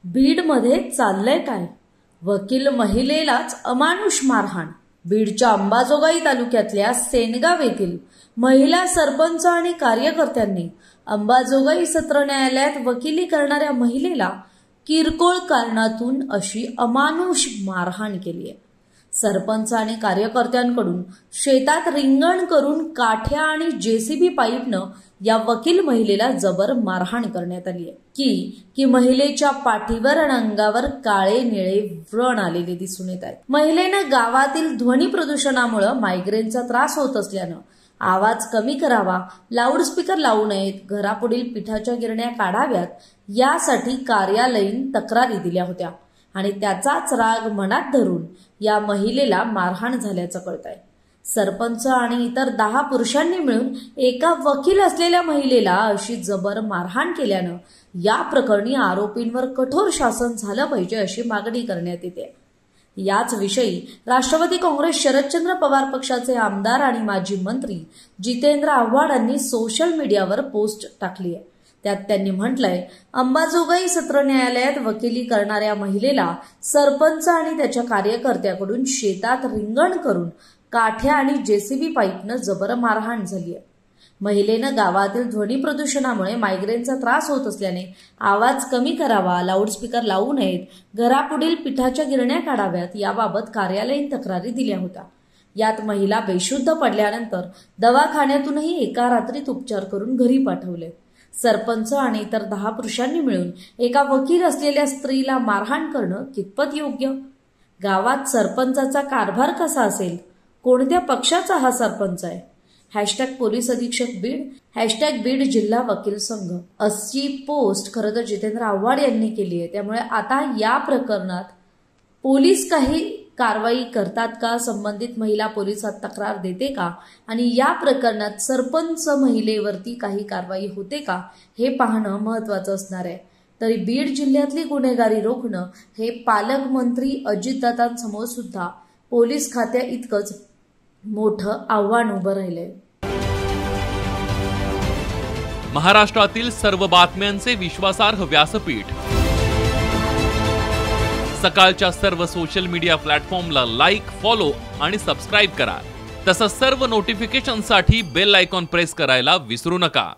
बीडमध्ये चाललंय काय? वकील महिलेलाच अमानुष मारहाण। बीडच्या अंबाजोगाई तालुक्यातल्या सेनगाव येथील महिला सरपंच आणि कार्यकर्त्यांनी अंबाजोगाई सत्र न्यायालयात वकिली करणाऱ्या महिलेला किरकोळ कारणातून अशी अमानुष मारहाण केली आहे। सरपंच आणि कार्यकर्त्यांकडून शेतात रिंगण करून काठ्या आणि जेसीबी पाईपनं या वकील महिलेला जबर मारहाण करण्यात आली आहे की महिलेच्या पाठीवर आणि अंगावर काळे निळे व्रण आलेले दिसून येत आहेत। महिलेनं गावातील ध्वनी प्रदूषणामुळे मायग्रेनचा त्रास होत असल्यानं आवाज कमी करावा, लाऊडस्पीकर लावू नयेत, घरापुढील पिठाच्या गिरण्या काढाव्यात यासाठी कार्यालयीन तक्रारी दिल्या होत्या आणि त्याचाच राग मनात धरून या महिलेला मारहाण झाल्याचं कळतंय। सरपंच आणि इतर 10 पुरुषांनी मिळून एका वकील असलेल्या महिलेला अशी जबर मारहाण केल्यानं या प्रकरणी आरोपींवर कठोर शासन झालं पाहिजे अशी मागणी करण्यात येते। याच विषयी राष्ट्रवादी काँग्रेस शरदचंद्र पवार पक्षाचे आमदार आणि माजी मंत्री जितेंद्र आव्हाड यांनी सोशल मीडियावर पोस्ट टाकली आहे। त्यात त्यांनी म्हटलंय, अंबाजोगाई सत्र न्यायालयात वकिली करणाऱ्या महिलेला सरपंच आणि त्याच्या कार्यकर्त्याकडून शेतात रिंगण करून काठ्या आणि जेसीबी पाईपनं जबर मारहाण झाली आहे। महिलेनं गावातील ध्वनी प्रदूषणामुळे मायग्रेनचा त्रास होत असल्याने आवाज कमी करावा, लाऊडस्पीकर लावू नयेत, घरापुढील पिठाच्या गिरण्या काढाव्यात याबाबत कार्यालयीन तक्रारी दिल्या होत्या। यात महिला बेशुद्ध पडल्यानंतर दवाखान्यातूनही एका रात्रीत उपचार करून घरी पाठवले। सरपंच आणि इतर 10 पुरुषांनी मिळून एका वकील असलेल्या स्त्रीला मारहाण करणं कितपत योग्य? गावात सरपंचाचा कारभार कसा असेल? कोणत्या पक्षाचा हा सरपंच आहे? #पोलीस अधीक्षक बीड, #बीड जिल्हा वकील संघ अशी पोस्ट खरं तर जितेंद्र आव्हाड यांनी केली आहे। त्यामुळे आता या प्रकरणात पोलीस काही कारवाई करतात का? संबंधित महिला पोलिसात तक्रार देते का? आणि या प्रकरणात सरपंच महिलेवरती काही कारवाई होते का हे पाहणं महत्त्वाचं असणार आहे। तरी बीड जिल्ह्यातली गुन्हेगारी रोखणं हे पालकमंत्री अजितदादांसमोर सुद्धा पोलीस खात्या इतकंच मोठं आव्हान उभं राहिलंय। महाराष्ट्रातील सर्व बातम्यांचे विश्वासार्ह व्यासपीठ सकाळच्या सर्व सोशल मीडिया प्लॅटफॉर्मला लाईक, फॉलो आणि सबस्क्राईब करा। तसंच सर्व नोटिफिकेशनसाठी बेल आयकॉन प्रेस करायला विसरू नका।